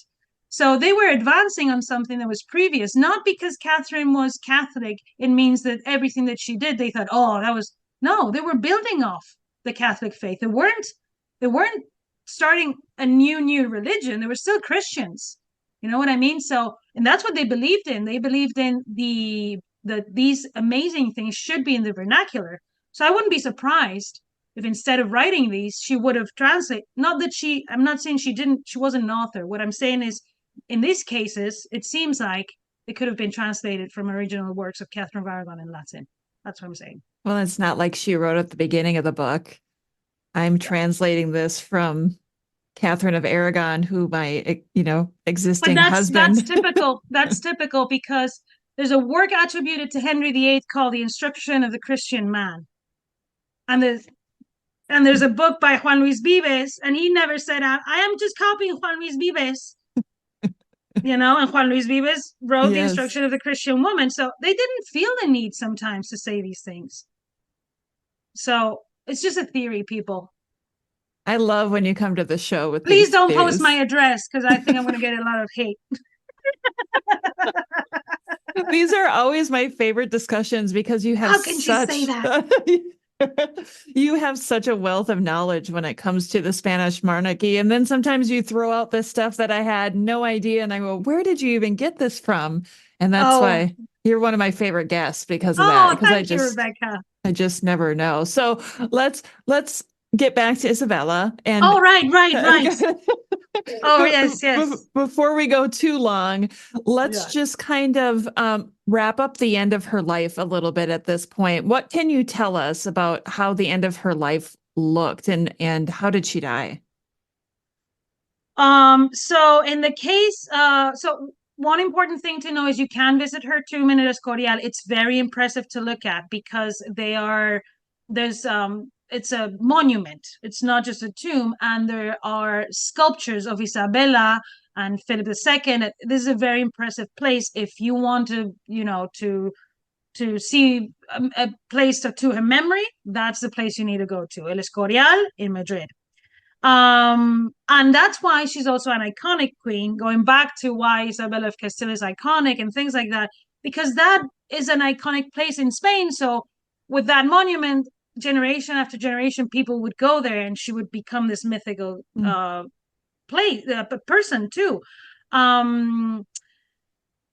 S3: So they were advancing on something that was previous, not because Catherine was Catholic. It means that everything that she did, they thought, oh, that was no. They were building off the Catholic faith. They weren't starting a new religion. They were still Christians. You know what I mean? So, and that's what they believed in. They believed in that these amazing things should be in the vernacular. So I wouldn't be surprised if instead of writing these, she would have translated. Not that I'm not saying she wasn't an author. What I'm saying is, in these cases, it seems like it could have been translated from original works of Catherine of Aragon in Latin. That's what I'm saying.
S2: Well, it's not like she wrote at the beginning of the book, I'm translating this from Katherine of Aragon, who my, existing husband.
S3: That's typical. That's typical because there's a work attributed to Henry VIII called The Instruction of the Christian Man. And there's a book by Juan Luis Vives, and he never said, I am just copying Juan Luis Vives. And Juan Luis Vives wrote The Instruction of the Christian Woman. So they didn't feel the need sometimes to say these things. So it's just a theory, people.
S2: I love when you come to the show with
S3: Please don't post my address because I think I'm going to get a lot of hate.
S2: These are always my favorite discussions because you have
S3: How can you say
S2: that? You have such a wealth of knowledge when it comes to the Spanish monarchy. And then sometimes you throw out this stuff that I had no idea. And I go, where did you even get this from? And that's
S3: Oh,
S2: why you're one of my favorite guests because of that.
S3: oh,
S2: Because
S3: thank you, Rebecca.
S2: I just never know. So let's get back to Isabella and
S3: Oh, right. Oh, yes.
S2: before we go too long, let's
S3: Yeah.
S2: just kind of wrap up the end of her life a little bit at this point. What can you tell us about how the end of her life looked and how did she die?
S3: So in the case, so one important thing to know is you can visit her tomb in El Escorial. It's very impressive to look at because it's a monument. It's not just a tomb, and there are sculptures of Isabella and Philip II. This is a very impressive place if you want to, to see a place to her memory. That's the place you need to go to, El Escorial in Madrid. And that's why she's also an iconic queen, going back to why Isabella of Castile is iconic and things like that, because that is an iconic place in Spain. So with that monument, generation after generation, people would go there and she would become this mythical person too.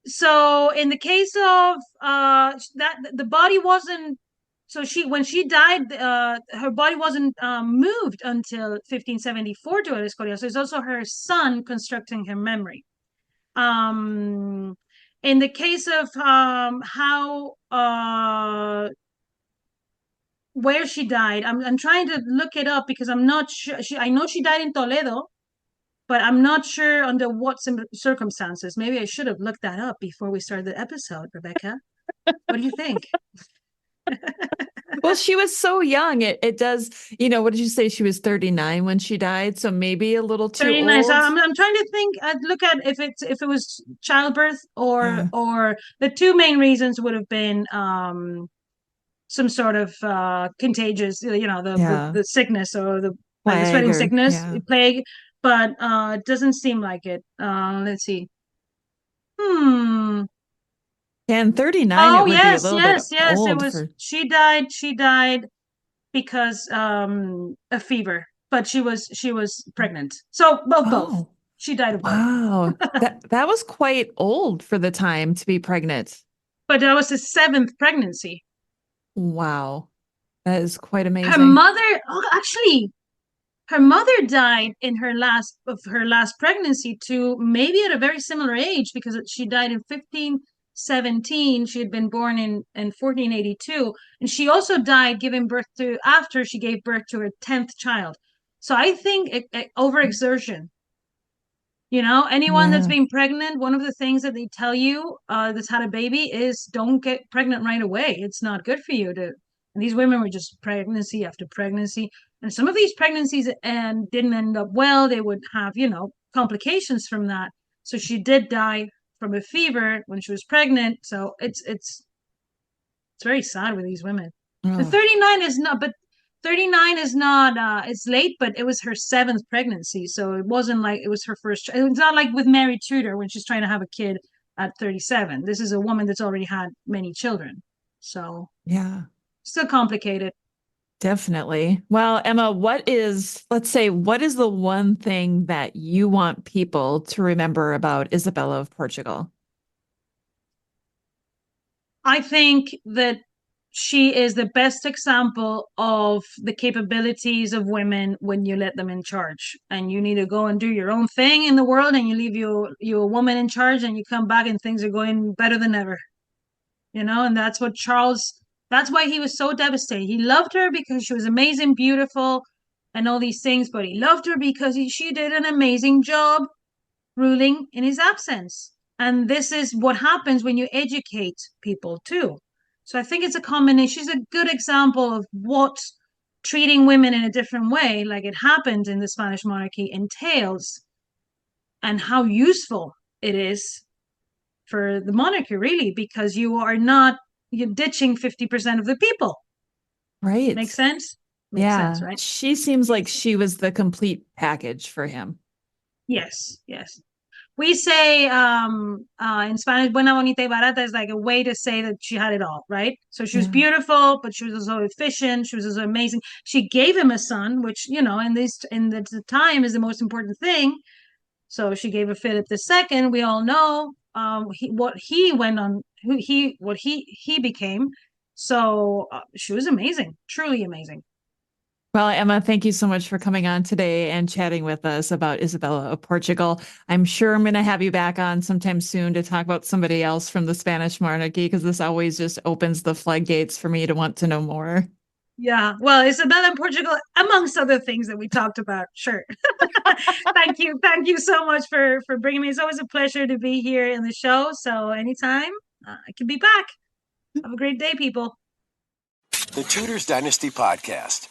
S3: So in the case of that, the body wasn't, so she when she died, her body wasn't moved until 1574 to El Escorial. So it's also her son constructing her memory. In the case of how where she died, I'm trying to look it up because I'm not sure. I know she died in Toledo, but I'm not sure under what circumstances. Maybe I should have looked that up before we started the episode, Rebecca. What do you think?
S2: Well, she was so young. It does, what did you say? She was 39 when she died, so maybe a little too
S3: 39. So
S2: old.
S3: I'm trying to think. I'd look at if it was childbirth
S2: Yeah.
S3: or the two main reasons would have been some sort of contagious, the sickness or the like the
S2: Plague
S3: sweating
S2: or
S3: sickness,
S2: yeah.
S3: plague, but it doesn't seem like it. Let's see. Hmm.
S2: And 39,
S3: Oh
S2: it would be a
S3: yes,
S2: little bit
S3: yes. It
S2: old
S3: was
S2: for.
S3: she died because of fever, but she was pregnant. So both.
S2: Oh,
S3: She died of both.
S2: wow. That was quite old for the time to be pregnant.
S3: But that was his seventh pregnancy.
S2: Wow. That is quite
S3: Her
S2: amazing.
S3: mother, oh, actually, her mother died in her last pregnancy too, maybe at a very similar age because she died in 1517. She had been born in 1482, and she also died giving birth to after she gave birth to her 10th child. So I think overexertion. Anyone that's
S2: Yeah.
S3: being pregnant, one of the things that they tell you that's had a baby is don't get pregnant right away. It's not good for you to. And these women were just pregnancy after pregnancy, and some of these pregnancies and didn't end up well. They would have, complications from that. So she did die from a fever when she was pregnant. So it's very sad with these women. The
S2: Oh,
S3: 39 is not, but 39 is not it's late, but it was her seventh pregnancy, so it wasn't like it was her first. It's not like with Mary Tudor when she's trying to have a kid at 37. This is a woman that's already had many children, so
S2: yeah.
S3: still complicated.
S2: Definitely. Well, Emma, let's say, what is the one thing that you want people to remember about Isabella of Portugal?
S3: I think that she is the best example of the capabilities of women when you let them in charge. And you need to go and do your own thing in the world, and you leave you a woman in charge, and you come back and things are going better than ever. And that's why he was so devastated. He loved her because she was amazing, beautiful, and all these things, but he loved her because she did an amazing job ruling in his absence. And this is what happens when you educate people too. So I think it's a combination. She's a good example of what treating women in a different way, like it happened in the Spanish monarchy, entails and how useful it is for the monarchy, really, because you're ditching 50% of the people.
S2: Right.
S3: Make sense? Makes sense,
S2: Yeah.
S3: right?
S2: She seems like she was the complete package for him.
S3: Yes. We say in Spanish, buena, bonita, y barata is like a way to say that she had it all, right? So she was
S2: Yeah.
S3: beautiful, but she was also efficient. She was also amazing. She gave him a son, which, in the time is the most important thing. So she gave a Philip II. We all know what he went on, what he became. So she was amazing, truly amazing.
S2: Well, Emma, thank you so much for coming on today and chatting with us about Isabella of Portugal. I'm sure I'm going to have you back on sometime soon to talk about somebody else from the Spanish monarchy, because this always just opens the floodgates for me to want to know more.
S3: Yeah, well, Isabella in Portugal, amongst other things that we talked about. Sure. Thank you so much for bringing me. It's always a pleasure to be here in the show. So anytime I can be back. Have a great day, people.
S1: The Tudors Dynasty Podcast.